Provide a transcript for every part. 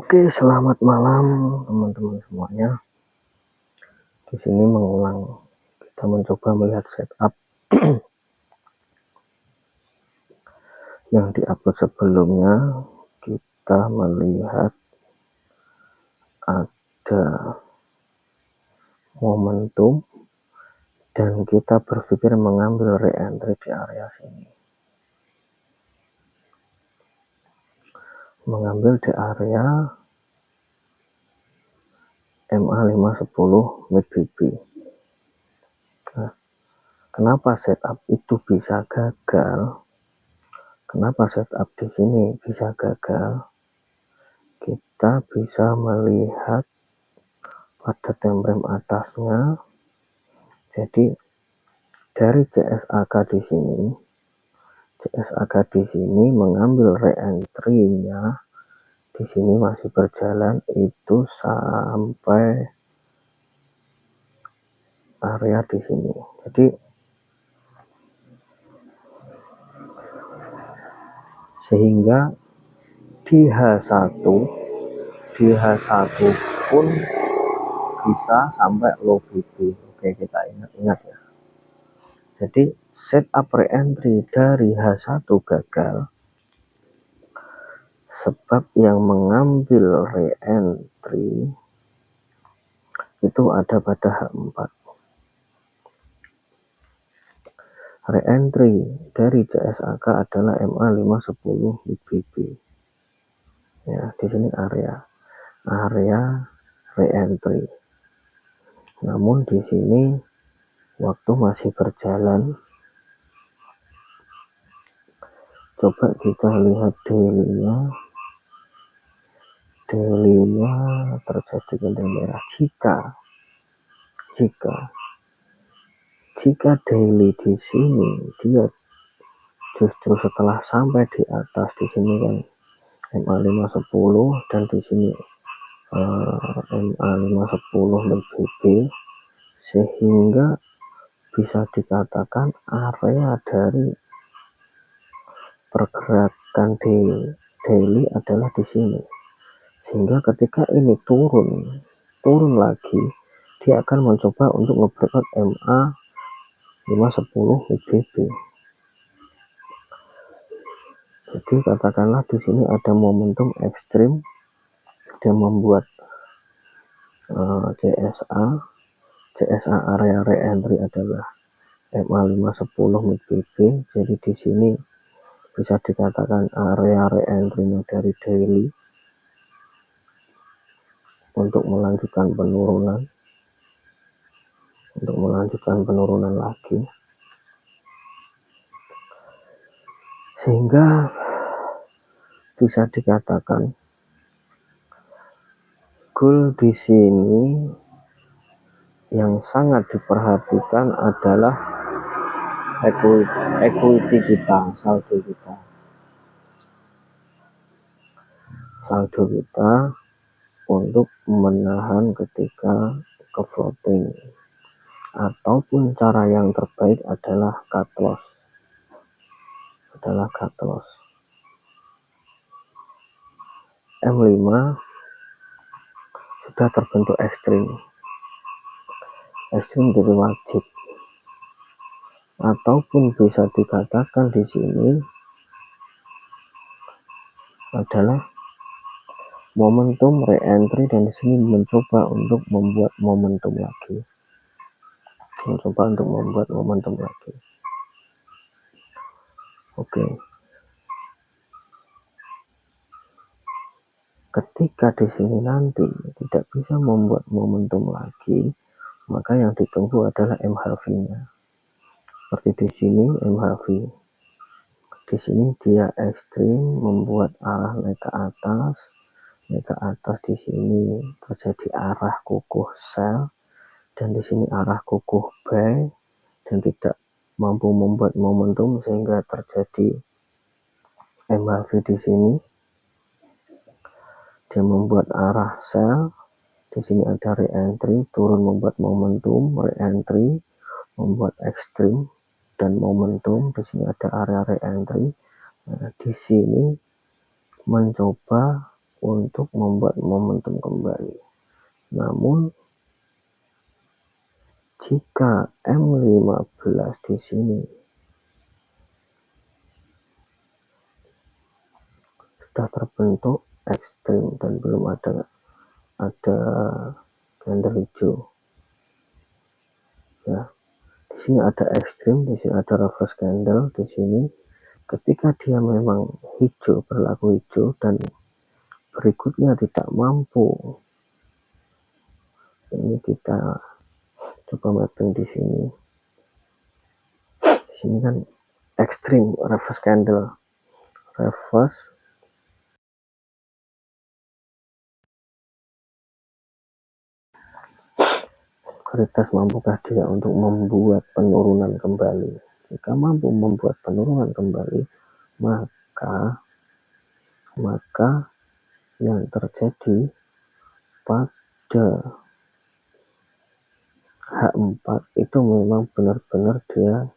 Oke, selamat malam teman-teman semuanya. Di sini kita mencoba melihat setup yang diupload sebelumnya. Kita melihat ada momentum dan kita berpikir mengambil re-entry di area sini. Mengambil di area MA510 MACD. Nah, kenapa setup itu bisa gagal? Kenapa setup di sini bisa gagal? Kita bisa melihat pada time frame atasnya. Jadi dari CSAK di sini mengambil re-entry-nya di sini masih berjalan itu sampai area di sini. Jadi sehingga di H1 pun bisa sampai low BB. Oke, kita ingat ya. Jadi setup re-entry dari H1 gagal sebab yang mengambil re-entry itu ada pada H4. Re-entry dari CSAK adalah MA510 BB. Ya, di sini area re-entry. Namun di sini waktu masih berjalan. Coba kita lihat daily-nya. Daily-nya terjadi candle merah. Jika daily di sini dia justru setelah sampai di atas di sini kan MA510 dan di sini MA510 MACD, sehingga bisa dikatakan area dari pergerakan daily adalah di sini. Sehingga ketika ini turun lagi, dia akan mencoba untuk nge-breakout MA510 MACD. Jadi katakanlah di sini ada momentum ekstrim, dia membuat CSA area re-entry adalah MA510 MACD. Jadi di sini bisa dikatakan area re-entry dari daily untuk melanjutkan penurunan lagi, sehingga bisa dikatakan goal di sini yang sangat diperhatikan adalah equity kita, saldo kita untuk menahan ketika ke floating, ataupun cara yang terbaik adalah cut loss. M5 sudah terbentuk ekstrim jadi wajib, ataupun bisa dikatakan di sini adalah momentum re-entry, dan di sini mencoba untuk membuat momentum lagi. Oke. Ketika di sini nanti tidak bisa membuat momentum lagi, maka yang ditunggu adalah MHV-nya. Seperti di sini MHV. Di sini dia ekstrim membuat arah naik ke atas. Di sini terjadi arah kukuh sell, dan di sini arah kukuh buy, dan tidak mampu membuat momentum sehingga terjadi MHV di sini. Dia membuat arah sell, di sini ada re-entry, turun membuat momentum, re-entry, membuat ekstrim dan momentum. Di sini ada area re-entry. Nah, di sini mencoba untuk membuat momentum kembali. Namun jika M15 di sini sudah terbentuk ekstrim dan belum ada candle hijau, ya. Di sini ada ekstrim, di sini ada reverse candle, di sini ketika dia memang hijau, berlaku hijau dan berikutnya tidak mampu, ini kita coba mapping di sini. Di sini kan ekstrim, reverse candle, reverse kualitas mampukah dia untuk membuat penurunan kembali. Jika mampu membuat penurunan kembali, maka yang terjadi pada H4 itu memang benar-benar dia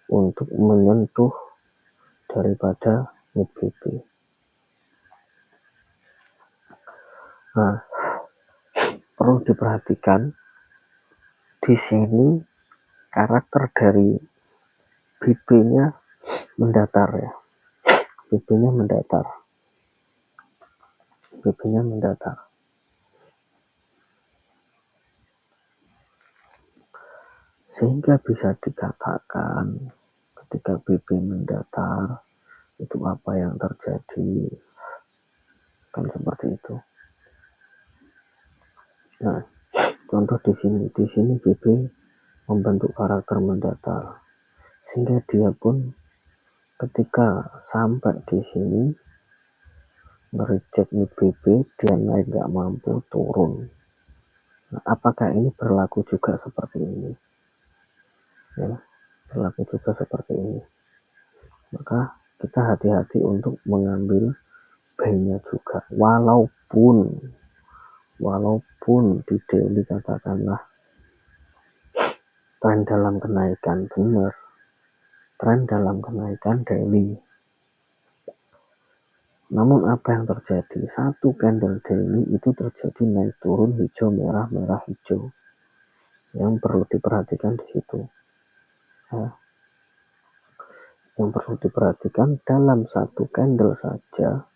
untuk menyentuh daripada mid BP. Nah, perlu diperhatikan di sini karakter dari BP-nya mendatar, ya. BP-nya mendatar. Sehingga bisa dikatakan ketika BP mendatar itu apa yang terjadi, kan seperti itu. Nah, contoh di sini BP membentuk karakter mendatar, sehingga dia pun ketika sampai di sini mereject mid BP, dia naik nggak mampu, turun. Nah, apakah ini berlaku juga seperti ini? Ya, berlaku juga seperti ini. Maka kita hati-hati untuk mengambil buy-nya juga, walaupun di daily katakanlah tren dalam kenaikan, benar, tren dalam kenaikan daily. Namun apa yang terjadi? Satu candle daily itu terjadi naik turun hijau merah merah hijau. Yang perlu diperhatikan di situ. Ya. Yang perlu diperhatikan dalam satu candle saja,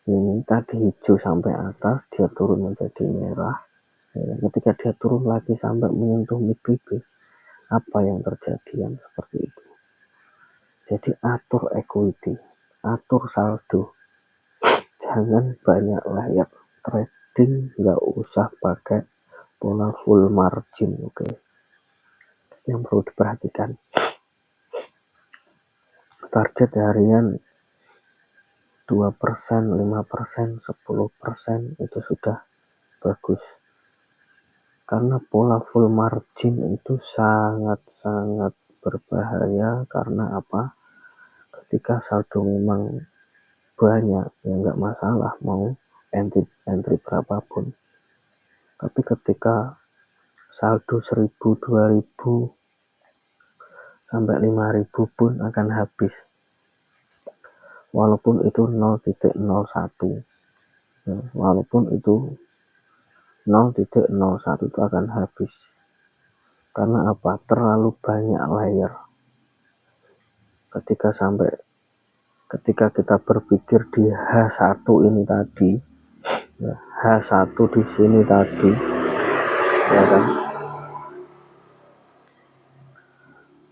ini tadi hijau sampai atas, dia turun menjadi merah. Ya, ketika dia turun lagi sampai menyentuh mid BP, apa yang terjadi? Yang seperti itu. Jadi atur equity, atur saldo, jangan banyak layar trading, nggak usah pakai pola full margin, oke. Yang perlu diperhatikan, target harian 2%, 5%, 10% itu sudah bagus. Karena pola full margin itu sangat-sangat berbahaya. Karena apa? Ketika saldo memang banyak, ya nggak masalah mau entry berapapun. Tapi ketika saldo 1.000, 2.000 sampai 5.000 pun akan habis. Walaupun itu 0.01, walaupun itu 0.01 itu akan habis. Karena apa? Terlalu banyak layer. Ketika kita berpikir di H1 ini tadi, ya, H1 di sini tadi, ya kan,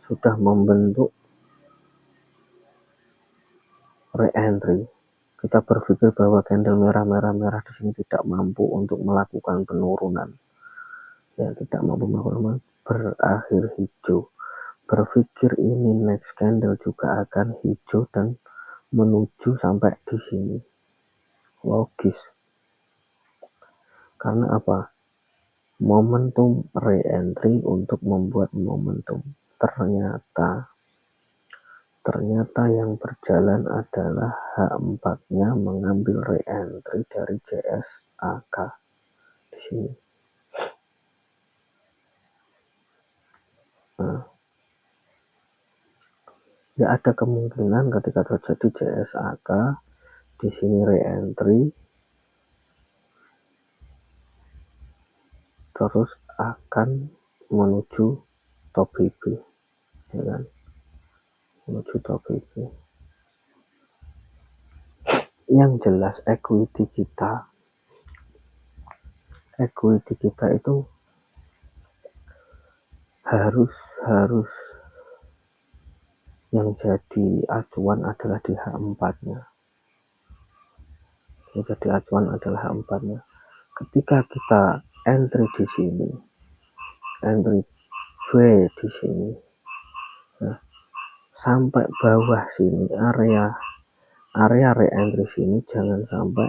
sudah membentuk re-entry. Kita berpikir bahwa candle merah di sini tidak mampu untuk melakukan penurunan. Ya, tidak mampu melakukan, berakhir hijau. Berpikir ini next candle juga akan hijau dan menuju sampai di sini. Logis. Karena apa? Momentum re-entry untuk membuat momentum. Ternyata yang berjalan adalah H4-nya mengambil re-entry dari JSAK di sini. Nah, ya ada kemungkinan ketika terjadi JSAK di sini re-entry, terus akan menuju top BB, ya kan, menuju top BB. Yang jelas equity kita itu harus yang jadi acuan adalah di H4-nya. Yang jadi acuan adalah H4-nya. Ketika kita entry di sini, entry B di sini, nah, sampai bawah sini area re-entry sini jangan sampai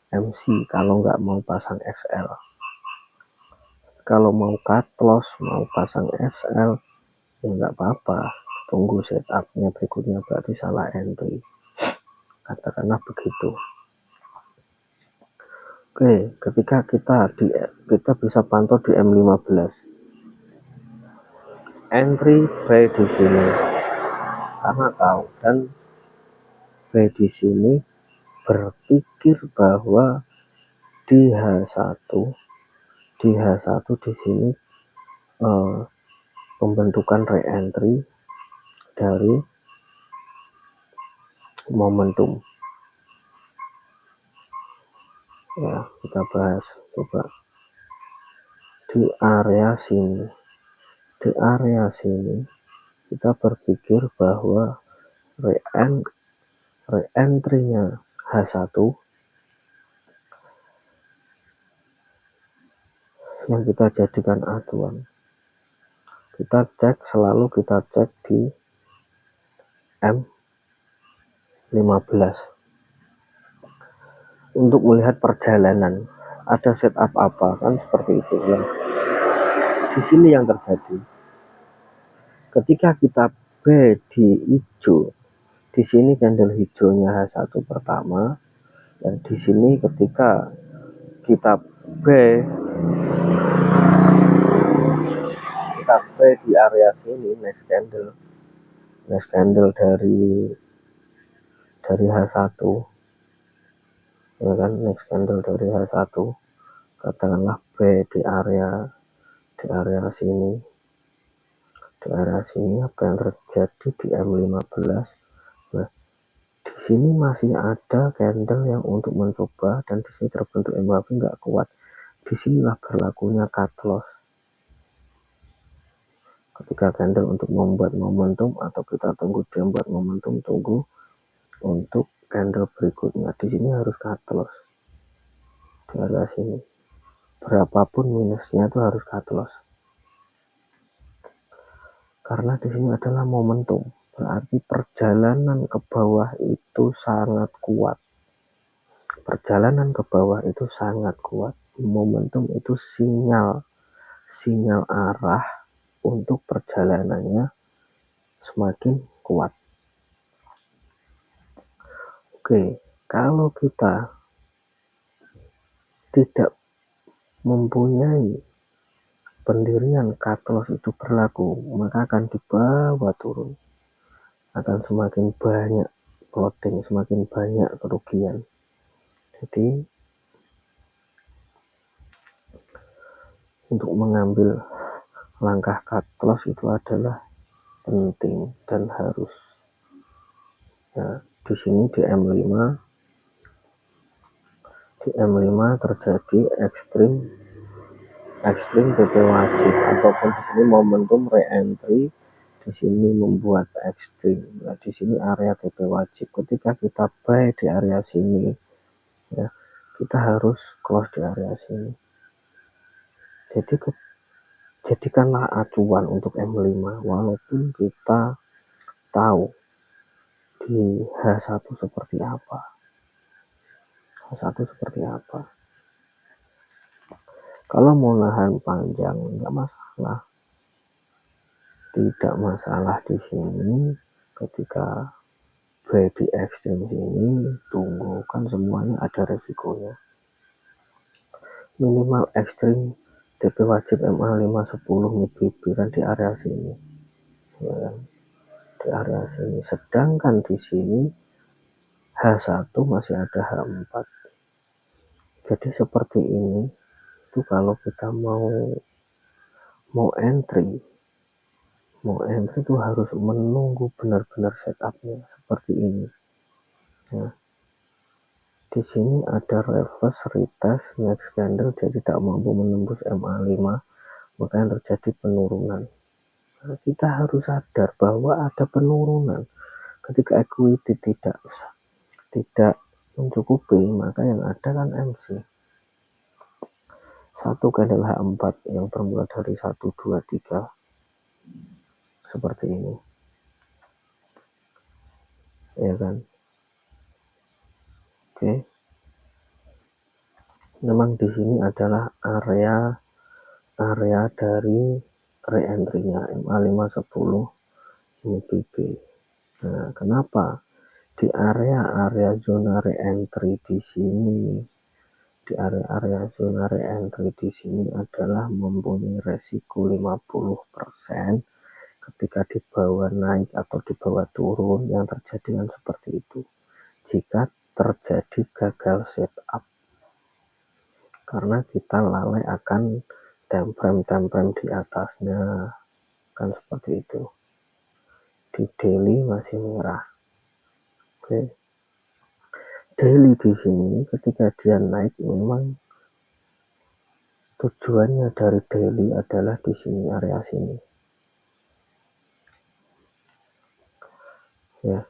MC kalau nggak mau pasang XL. Kalau mau cut loss, mau pasang SL, ya nggak apa-apa, tunggu setupnya berikutnya, berarti salah entry, katakanlah begitu. Oke, ketika kita bisa pantau di M15, entry buy di sini karena tahu, dan buy di sini berpikir bahwa di H1 di sini pembentukan re-entry dari momentum. Ya, kita bahas coba di area sini. Di area sini kita berpikir bahwa re-entry-nya H1 yang kita jadikan acuan. Selalu kita cek di M15 untuk melihat perjalanan ada setup apa, kan seperti itu. Nah, di sini yang terjadi ketika kita B di hijau, di sini candle hijaunya H1 pertama, dan di sini ketika kita B di area sini, next candle dari H1, ya kan, next candle dari H1, katakanlah B di area sini. Di area sini apa yang terjadi di M15? Nah, di sini masih ada candle yang untuk mencoba, dan di sini terbentuk MACD nggak kuat. Disinilah berlakunya cut loss. Ketika candle untuk membuat momentum, atau kita tunggu dia membuat momentum, tunggu untuk candle berikutnya. Di sini harus cut loss di area sini. Berapapun minusnya itu harus cut loss. Karena di sini adalah momentum, berarti perjalanan ke bawah itu sangat kuat. Perjalanan ke bawah itu sangat kuat. Momentum itu sinyal arah untuk perjalanannya semakin kuat. Oke, kalau kita tidak mempunyai pendirian cut loss itu berlaku, maka akan dibawa turun, akan semakin banyak plotting, semakin banyak kerugian. Jadi untuk mengambil langkah cut loss itu adalah penting dan harus. Ya, di sini di M5 terjadi ekstrim PP wajib, ataupun di sini momentum re-entry, di sini membuat ekstrim. Nah, di sini area PP wajib. Ketika kita buy di area sini, ya, kita harus close di area sini. Jadi jadikanlah acuan untuk M5, walaupun kita tahu di H1 seperti apa. Kalau mau nahan panjang nggak masalah, tidak masalah di sini. Ketika di ekstrim sini, tunggu, kan semuanya ada resikonya. Minimal ekstrim DP wajib MA 510 MIBB kan di area sini, ya kan? Di area sini. Sedangkan di sini H1 masih ada H4. Jadi seperti ini itu kalau kita mau entry itu harus menunggu benar-benar setupnya seperti ini. Nah, di sini ada reverse retest next candle, dia tidak mampu menembus MA5, maka yang terjadi penurunan. Nah, kita harus sadar bahwa ada penurunan. Ketika equity tidak mencukupi, maka yang ada kan MC. Satu candle H4 yang bermula dari 1, 2, 3 seperti ini, ya kan? Oke. Memang di sini adalah area dari re-entry-nya MA510 ini BB. Nah, kenapa di area zona re-entry di sini? Di area zona re-entry di sini adalah mempunyai resiko 50% ketika di bawah naik atau di bawah turun, yang terjadi kan seperti itu. Jika terjadi gagal setup, karena kita lalai akan time frame di atasnya, kan seperti itu. Di daily masih merah. Oke. Daily di sini ketika dia naik, memang tujuannya dari daily adalah di sini, area sini. Ya.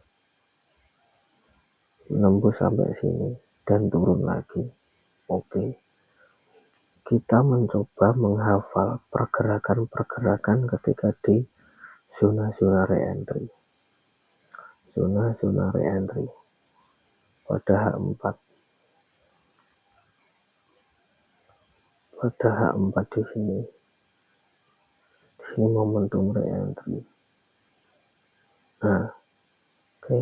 Menembus sampai sini dan turun lagi. Oke. Kita mencoba menghafal pergerakan-pergerakan ketika di zona-zona re-entry. Zona-zona re-entry pada H4. Pada H4 di sini. Di sini momentum re-entry. Nah, oke.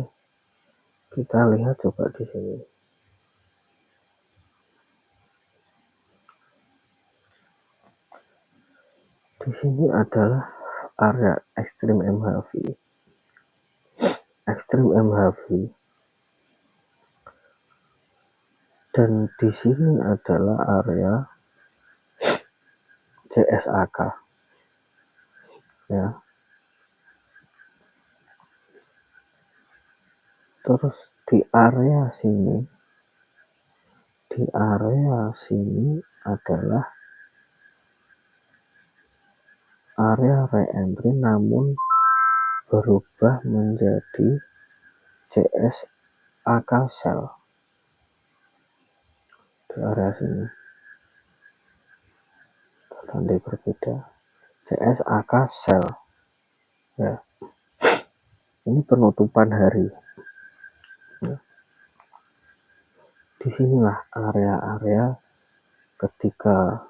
Kita lihat coba di sini. Di sini adalah area ekstrim MHV. Ekstrim MHV. Dan di sini adalah area CSAK. Ya. Terus di area sini adalah area re-entry, namun berubah menjadi CSAK sell. Di area sini tanda berbeda, CSAK sell. Ya. Ini penutupan hari. Ya. Disinilah area-area ketika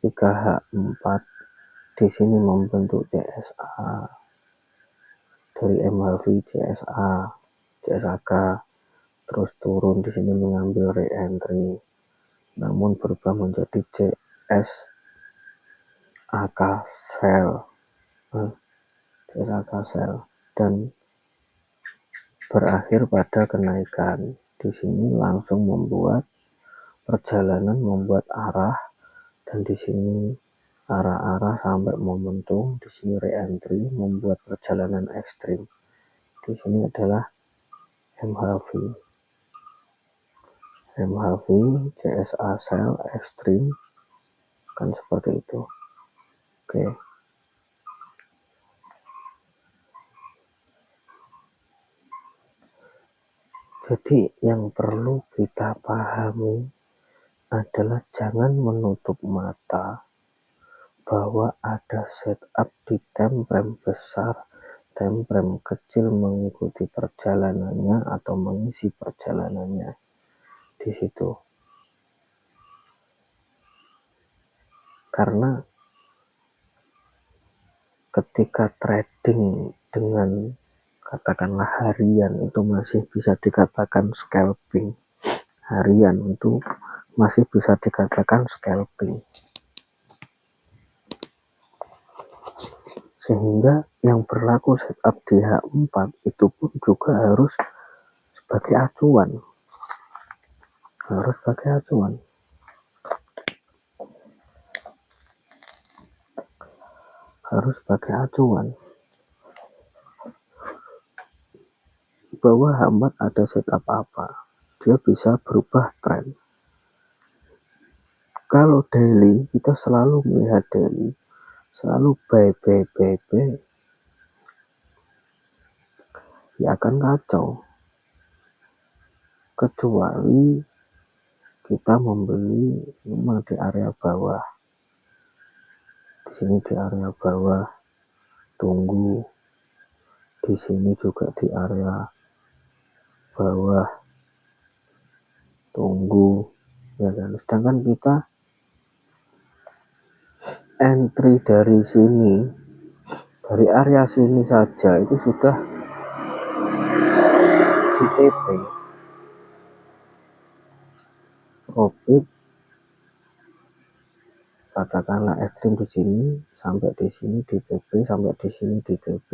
H4 di sini membentuk CSA, dari MHV CSAK, terus turun di sini mengambil re-entry, namun berubah menjadi CSAK sell. CSAK sell dan berakhir pada kenaikan. Di sini langsung membuat perjalanan, membuat arah, dan di sini arah-arah sampai momentum. Di sini re-entry, membuat perjalanan ekstrim. Di sini adalah MHV CSA sell ekstrim, kan seperti itu. Oke. Jadi yang perlu kita pahami adalah jangan menutup mata bahwa ada setup di time frame besar, time frame kecil mengikuti perjalanannya atau mengisi perjalanannya di situ. Karena ketika trading dengan katakanlah harian itu masih bisa dikatakan scalping. Harian itu masih bisa dikatakan scalping. Sehingga yang berlaku setup di H4 itu pun juga harus sebagai acuan. harus pakai acuan bahwa hambat ada setup apa, dia bisa berubah tren. Kalau daily, kita selalu melihat daily, selalu buy, ya akan kacau. Kecuali kita membeli memang di area bawah. Di sini di area bawah, tunggu. Di sini juga di area bawah, tunggu. Ya kan? Sedangkan kita entry dari sini, dari area sini saja itu sudah di TP. Profit katakanlah ekstrim di sini sampai di sini di TP, sampai di sini di TP,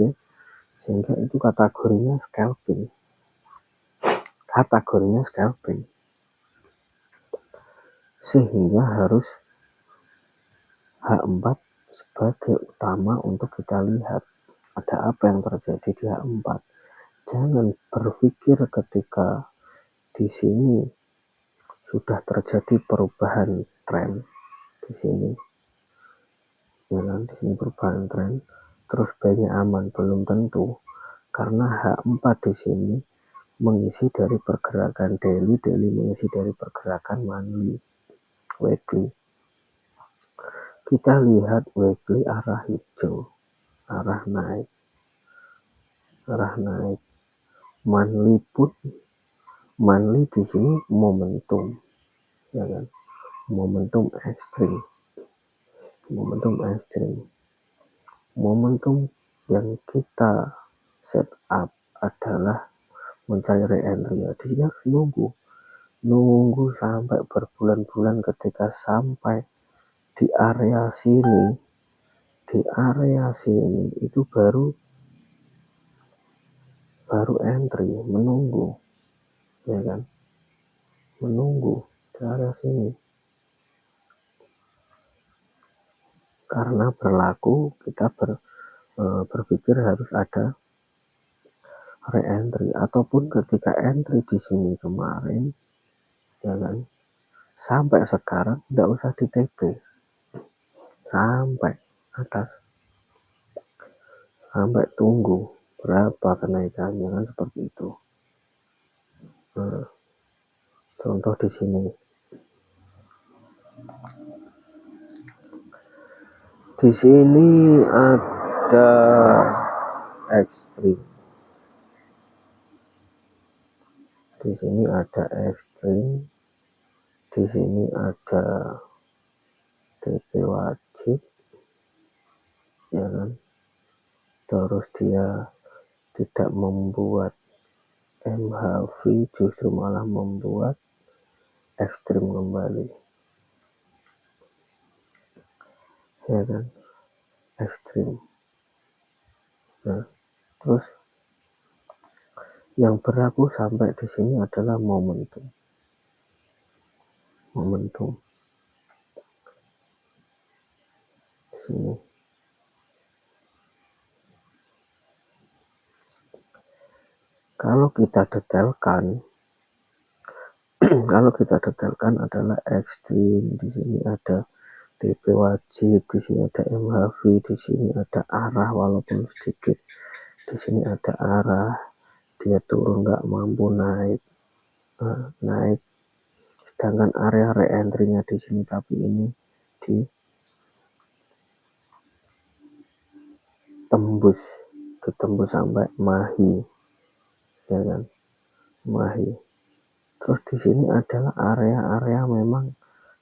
sehingga itu kategorinya scalping. Sehingga harus H4 sebagai utama untuk kita lihat ada apa yang terjadi di H4. Jangan berpikir ketika di sini sudah terjadi perubahan tren di sini, ya kan? Di sini perubahan tren, terus baiknya aman, belum tentu, karena H4 di sini mengisi dari pergerakan daily mengisi dari pergerakan monthly, weekly. Kita lihat weekly arah hijau, arah naik. Monthly pun, monthly di sini momentum, ya kan? Momentum ekstrim. Momentum yang kita set up adalah mencari re-entry. Ya, di sini harus nunggu sampai berbulan-bulan. Ketika sampai di area sini itu baru entry, menunggu, ya kan? Menunggu di area sini. Karena berlaku kita berpikir harus ada re-entry, ataupun ketika entry di sini kemarin, ya kan, sampai sekarang tidak usah di TP sampai atas, sampai tunggu berapa kenaikannya, kan seperti itu. Nah, contoh di sini, ada ekstrim. Di sini ada TP wajib, ya kan? Terus dia tidak membuat MHV, justru malah membuat ekstrim kembali, ya kan? Ekstrim. Nah, terus yang berlaku sampai di sini adalah momentum. Di sini. Kalau kita detailkan adalah ekstrim. Di sini ada TP wajib, di sini ada MHV, di sini ada arah walaupun sedikit, di sini ada arah, dia turun nggak mampu naik, sedangkan area re-entry-nya di sini, tapi ini ditembus sampai Mahi, ya kan? Mahi. Terus di sini adalah area memang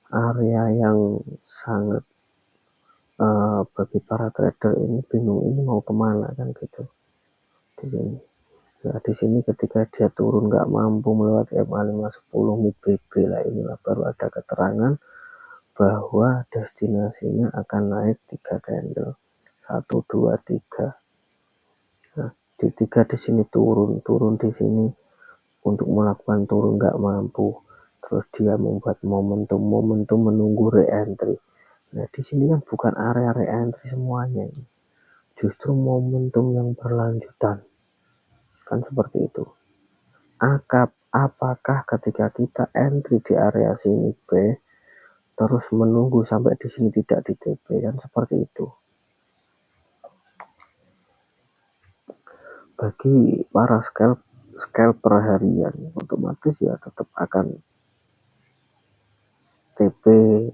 area yang sangat bagi para trader ini bingung, ini mau kemana, kan gitu. Di sini, ya, di sini ketika dia turun nggak mampu melewati MA510 MIBB lah, inilah baru ada keterangan bahwa destinasinya akan naik 3 candle, 1, 2, 3. Nah, di 3 di sini turun di sini untuk melakukan turun nggak mampu, terus dia membuat momentum menunggu re-entry. Nah, di sini kan bukan area re-entry semuanya ini. justru momentum yang berlanjutan, kan seperti itu. Apakah ketika kita entry di area sini B terus menunggu sampai di sini tidak di TP, kan seperti itu. Bagi para scalper harian otomatis ya tetap akan TP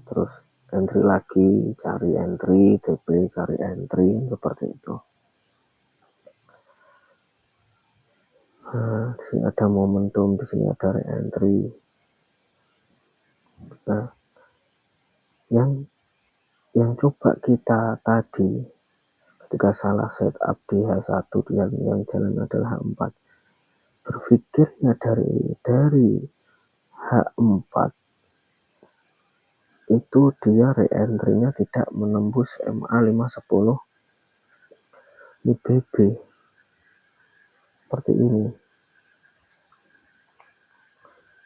terus entry lagi, cari entry, TP, cari entry, seperti itu. Nah, di sini ada momentum, di sini ada re-entry. Nah, yang coba kita tadi ketika salah setup di H1 yang jalan adalah H4, berpikirnya dari H4 itu dia re-entry-nya tidak menembus MA 510 IBB seperti ini,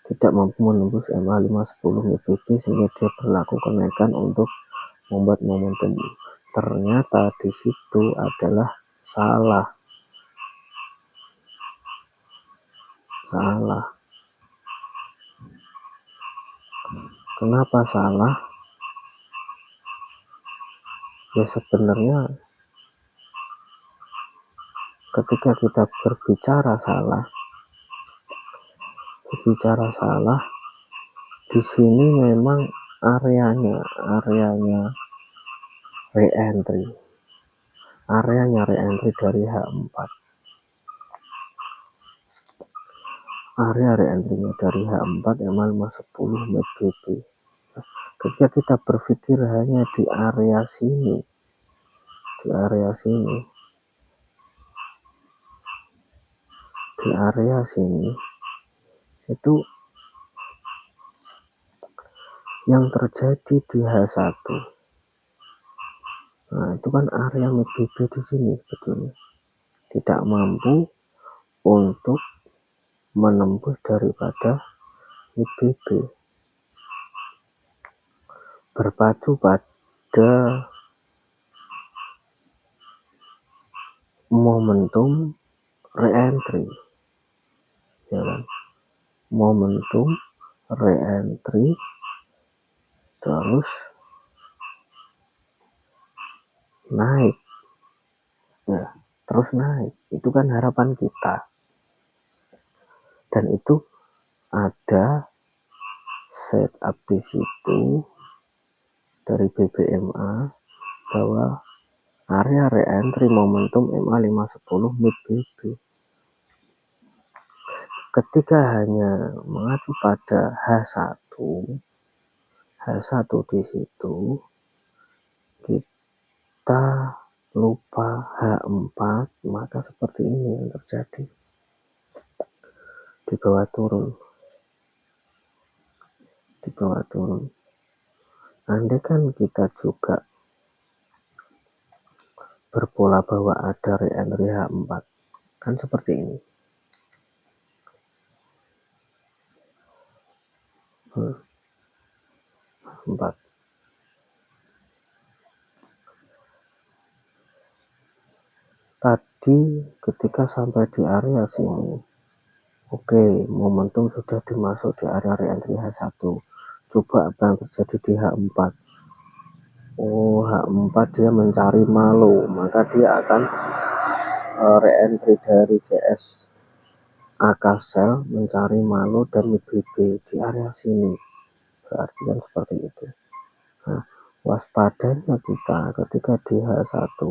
tidak mampu menembus MA 510 IBB sehingga dia berlaku kenaikan untuk membuat momentum. Ternyata di situ adalah salah. Kenapa salah? Ya sebenarnya ketika kita berbicara salah di sini memang areanya re-entry dari H4, area re-entry-nya dari H4 MA 510 MACD. Ketika kita berpikir hanya di area sini itu yang terjadi di H1. Nah, itu kan area MACD di sini sebetulnya tidak mampu untuk menembus daripada IBB, berpacu pada momentum re-entry, ya kan? Momentum re-entry terus naik, ya, terus naik. Itu kan harapan kita, dan itu ada setup di situ dari BBMA bahwa area re-entry momentum MA 510 MACD. Ketika hanya mengacu pada H1 di situ, kita lupa H4, maka seperti ini yang terjadi. Di bawah turun. Andai kan kita juga berpola bahwa ada re-entry H4, kan seperti ini. H4. Tadi ketika sampai di area sini, oke, momentum sudah dimasuk di area re-entry H1. Coba apa yang terjadi di H4. H4 dia mencari malu, maka dia akan re-entry dari CS AK Cell mencari malu dan IBB di area sini. Berarti kan seperti itu. Nah, waspadanya kita ketika di H1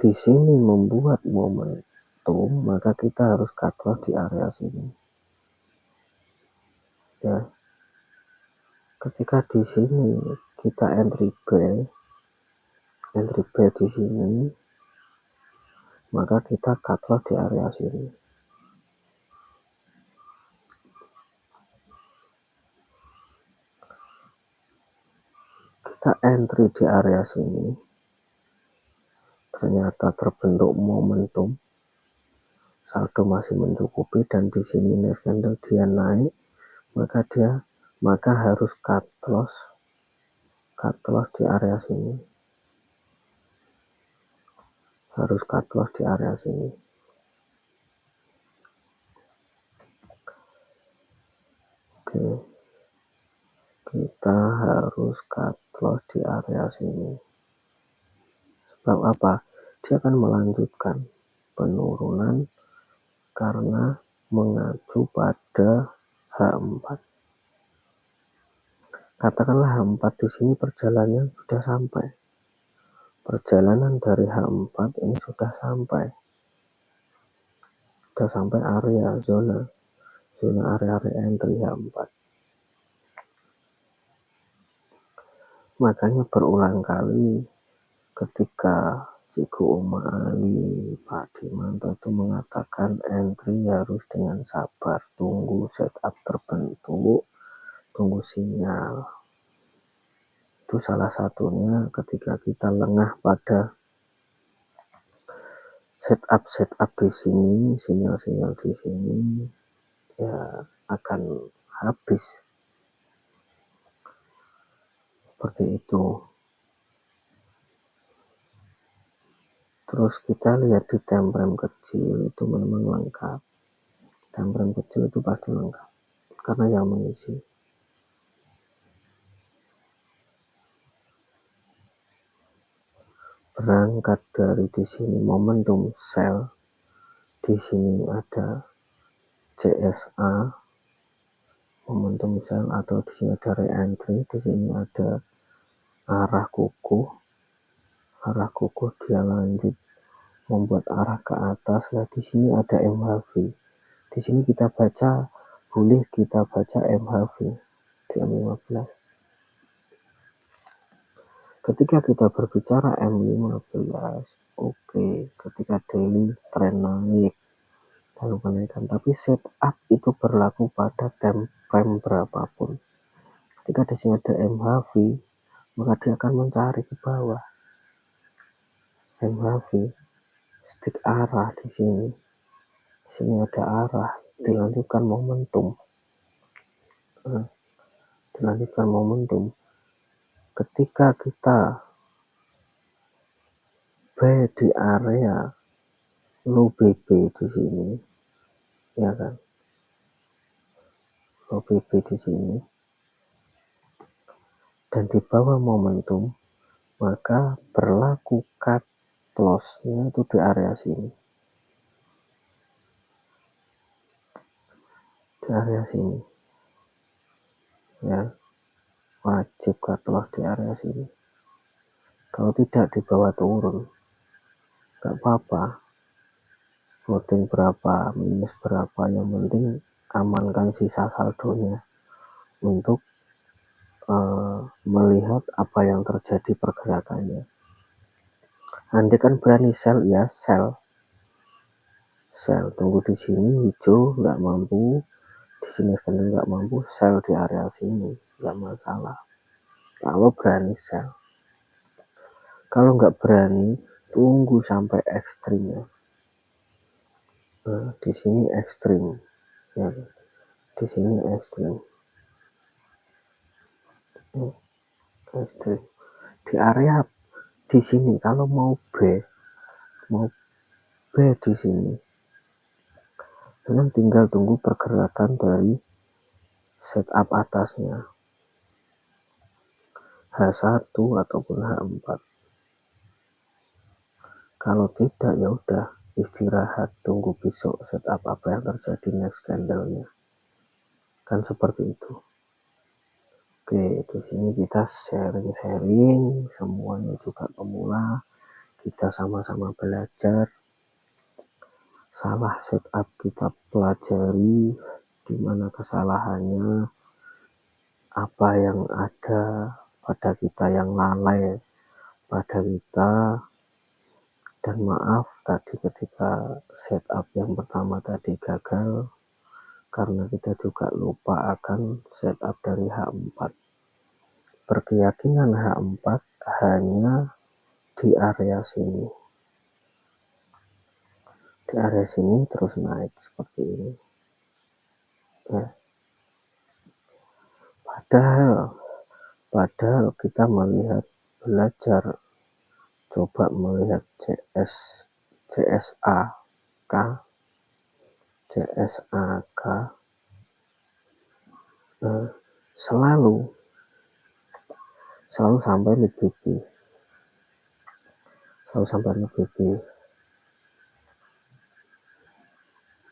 di sini membuat momentum, maka kita harus cut loss di area sini. Ya. Ketika di sini kita entry B di sini, maka kita cut loss di area sini. Kita entry di area sini, ternyata terbentuk momentum, saldo masih mencukupi, dan di sini next candle dia naik, maka harus cut loss di area sini. harus cut loss di area sini. Oke, kita harus cut loss di area sini. Sebab apa? Dia akan melanjutkan penurunan karena mengacu pada H4. Katakanlah H4 di sini perjalanan sudah sampai. Perjalanan dari H4 ini sudah sampai area zona area entry H4. Makanya berulang kali ketika Ciku Uma Ali, Pak Dimanto itu mengatakan entry harus dengan sabar, tunggu setup terbentuk, tunggu sinyal. Itu salah satunya ketika kita lengah pada setup di sini, sinyal-sinyal di sini ya akan habis. Seperti itu. Terus kita lihat di time frame kecil itu memang lengkap. Time frame kecil itu pasti lengkap karena yang mengisi. Berangkat dari di sini momentum sell, di sini ada CSA momentum sell atau di sini ada re-entry, di sini ada arah kukuh dia lanjut membuat arah ke atas. Nah di sini ada MHV, di sini kita baca MHV di M15. Ketika kita berbicara M15, oke, ketika daily trend naik lalu kenaikan, tapi setup itu berlaku pada time frame berapapun. Ketika di sini ada MHV, maka dia akan mencari ke bawah. MHV stick arah di sini. Di sini ada arah, dilanjutkan momentum. Ketika kita B di area low BB di sini, ya kan? Low BB di sini dan di bawah momentum, maka berlaku cut loss-nya itu di area sini. Di area sini. Ya. Wajib cut loss di area sini. Kalau tidak di bawah turun. Gak apa-apa. Voting berapa, minus berapa, yang penting amankan sisa saldonya untuk melihat apa yang terjadi pergerakannya. Anda kan berani sell, ya sell, tunggu di sini hijau nggak mampu, di sini kalian nggak mampu, sell di area sini nggak masalah. Kalau berani sell, kalau nggak berani tunggu sampai ekstrimnya. Nah, di sini ekstrim, ya, di sini ekstrim. Di area di sini kalau mau B di sini, memang tinggal tunggu pergerakan dari setup atasnya H1 ataupun H4. Kalau tidak ya udah istirahat, tunggu besok setup apa yang terjadi next candle-nya. Kan seperti itu. Oke, di sini kita sharing, semuanya juga pemula. Kita sama-sama belajar. Salah setup kita pelajari, di mana kesalahannya, apa yang ada pada kita yang lalai pada kita. Dan maaf tadi ketika setup yang pertama tadi gagal karena kita juga lupa akan setup dari H4. Berkeyakinan H4 hanya di area sini. Di area sini terus naik seperti ini. Ya. Padahal kita melihat belajar coba melihat CSAK selalu sampai mid BB.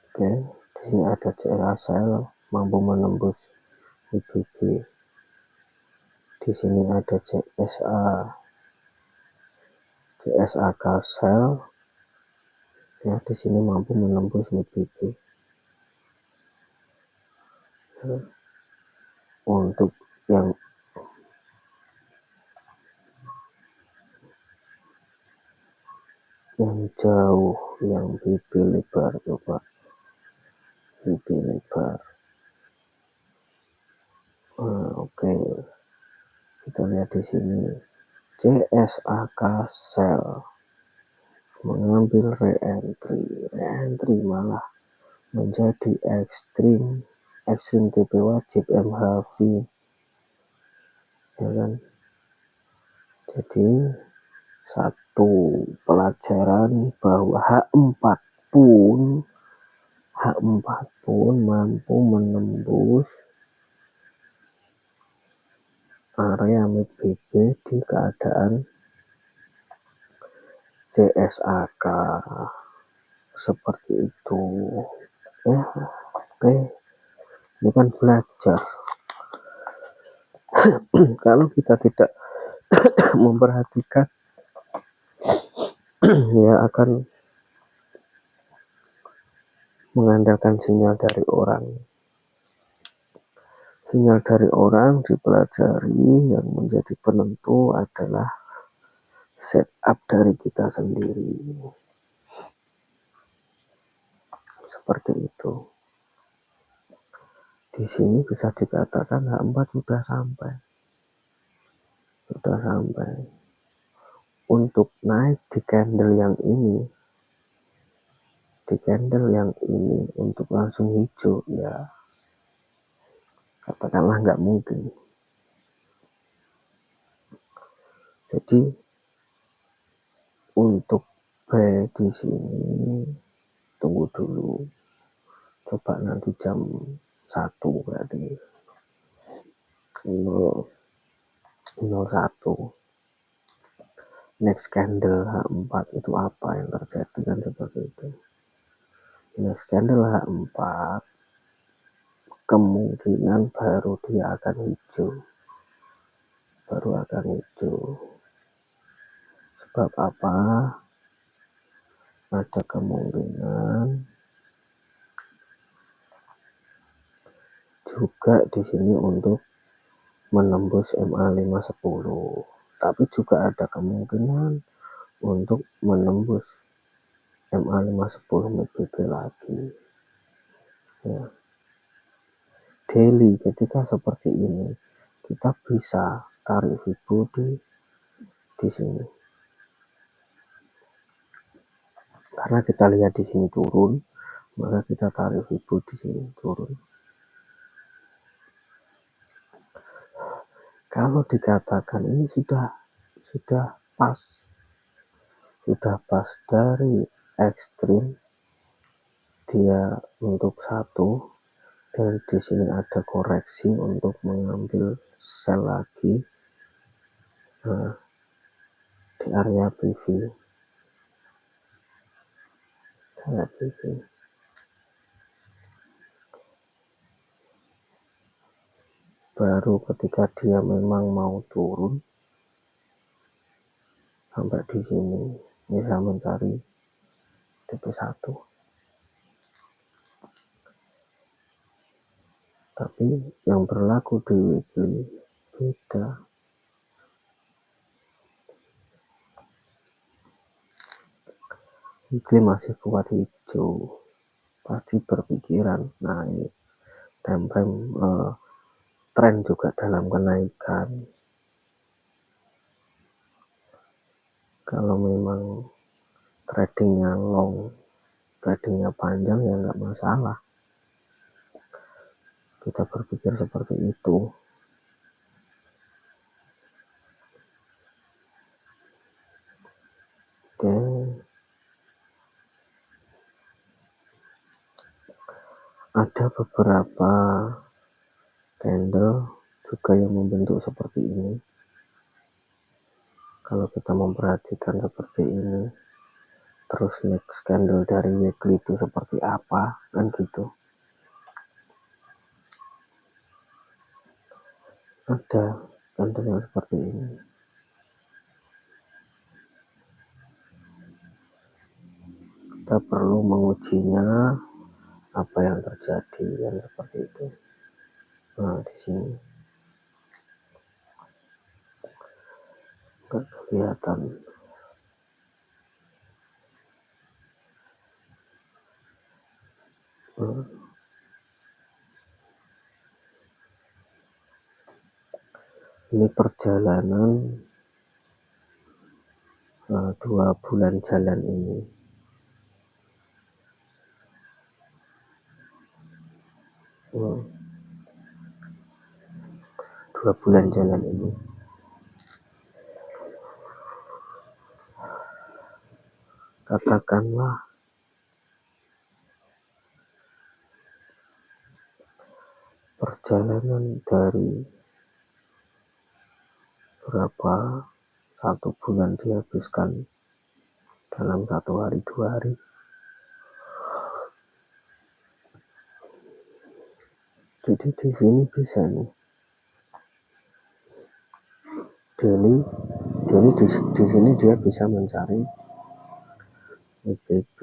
Oke, di sini ada CSA sell mampu menembus mid BB. Di sini ada CSAK sell, ya, di sini mampu menembus mid BB. Untuk yang jauh, yang BB lebar, coba BB lebar. Oke, kita lihat di sini CSAK sell mengambil re-entry malah menjadi ekstrim TP wajib MHV, ya kan? Jadi satu pelajaran bahwa H4 pun mampu menembus area mid BB di keadaan CSAK seperti itu, ya. Oke, ini kan belajar. Kalau kita tidak memperhatikan, ya akan mengandalkan sinyal dari orang. Sinyal dari orang dipelajari, yang menjadi penentu adalah setup dari kita sendiri. Seperti itu. Di sini bisa dikatakan H4 sudah sampai. Untuk naik di candle yang ini, untuk langsung hijau, ya katakanlah nggak mungkin. Jadi untuk B di sini tunggu dulu, coba nanti jam 1 berarti 01 next candle H4 itu apa yang terjadi, kan seperti itu. Next candle H4 kemungkinan baru dia akan hijau. Sebab apa? Ada kemungkinan juga di sini untuk menembus MA510, tapi juga ada kemungkinan untuk menembus MA510 mid BB lagi, ya. Daily ketika seperti ini kita bisa tarik Fibo di sini, karena kita lihat di sini turun, maka kita tarik Fibo di sini turun. Kalau dikatakan ini sudah pas dari ekstrim dia untuk satu, dan di sini ada koreksi untuk mengambil sell lagi di area PV. Baru ketika dia memang mau turun sampai di sini bisa mencari TP1. Tapi yang berlaku di weekly beda. Weekly masih kuat hijau, pasti berpikiran naik. Tren juga dalam kenaikan. Kalau memang tradingnya long, tradingnya panjang, ya nggak masalah. Kita berpikir seperti itu. beberapa candle juga yang membentuk seperti ini. Kalau kita memperhatikan seperti ini, terus next candle dari weekly itu seperti apa, kan gitu. Ada candle yang seperti ini. Kita perlu mengujinya apa yang terjadi, yang seperti itu. Nah, di sini nggak kelihatan. Ini perjalanan 2 bulan jalan ini. Hmm, 2 bulan jalan ini. Katakanlah perjalanan dari berapa 1 bulan dihabiskan dalam 1 hari 2 hari. Jadi di sini bisa nih daily di sini dia bisa mencari EPP.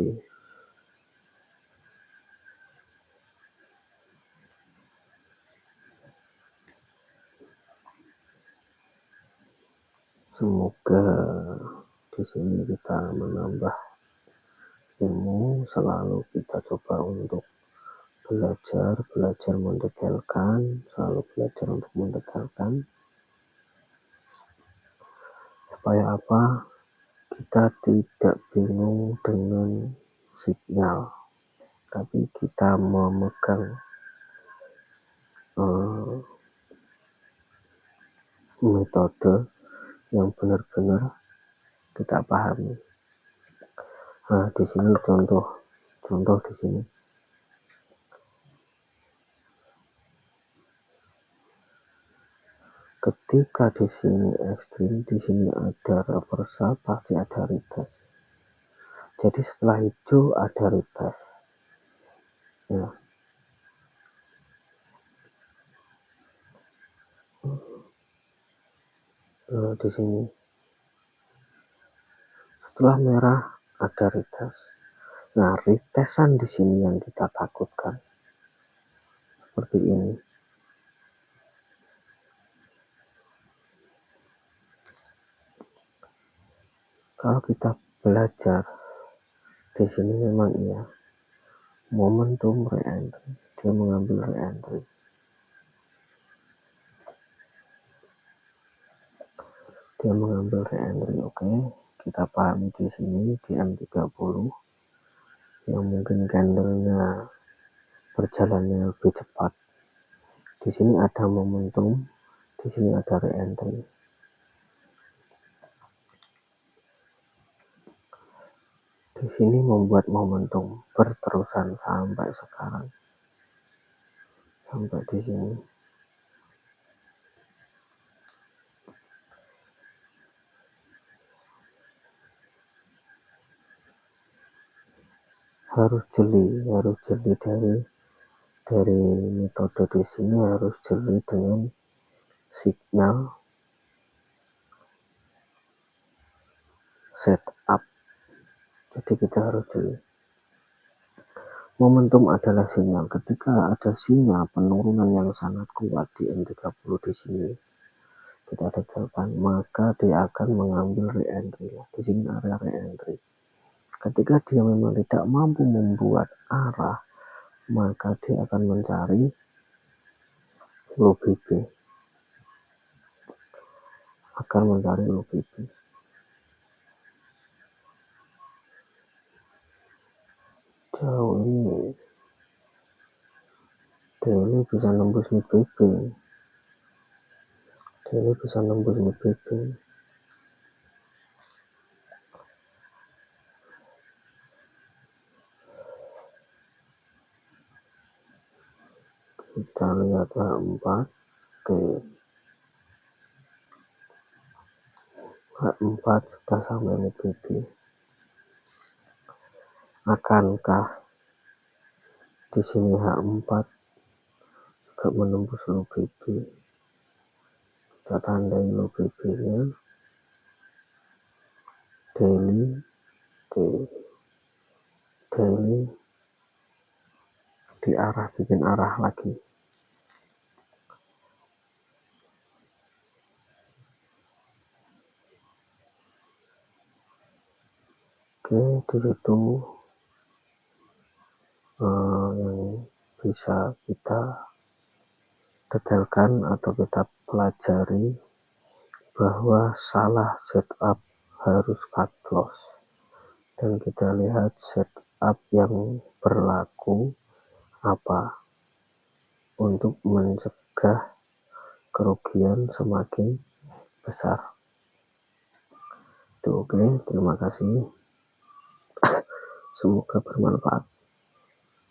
Semoga di sini kita menambah ilmu, selalu kita coba untuk belajar mendetailkan, selalu belajar untuk mendetailkan. Supaya apa? Kita tidak bingung dengan signal, tapi kita memegang metode yang benar-benar kita pahami. Nah, di sini contoh di sini. Ketika di sini ekstrim, di sini ada reversal, pasti ada retest. Jadi setelah hijau ada retest. Ya. Di sini setelah merah ada retest. Nah, retestan di sini yang kita takutkan. Seperti ini. Kalau kita belajar di sini memang iya, momentum re-entry, dia mengambil re-entry. Dia mengambil re-entry, oke. Kita pahami di sini di M30 yang mungkin candlenya berjalannya lebih cepat. Di sini ada momentum, di sini ada re-entry. Di sini membuat momentum berterusan sampai sekarang. Sampai di sini. Harus jeli dari metode di sini, harus jeli dengan signal setup. Jadi kita harus jeli. Momentum adalah sinyal. Ketika ada sinyal penurunan yang sangat kuat di M30 di sini, kita detailkan, maka dia akan mengambil re-entry. Di sini area re-entry. Ketika dia memang tidak mampu membuat arah, maka dia akan mencari low BB. Jauh ini daily bisa nembus mid BB. Kita lihat H4, H4 sudah sampai UBB. Akankah di sini H4 juga menembus UBB? Kita tandai UBB-nya daily, bikin arah lagi. Oke, di situ yang bisa kita detailkan atau kita pelajari bahwa salah setup harus cut loss, dan kita lihat setup yang berlaku apa untuk mencegah kerugian semakin besar. Itu oke, terima kasih, semoga bermanfaat.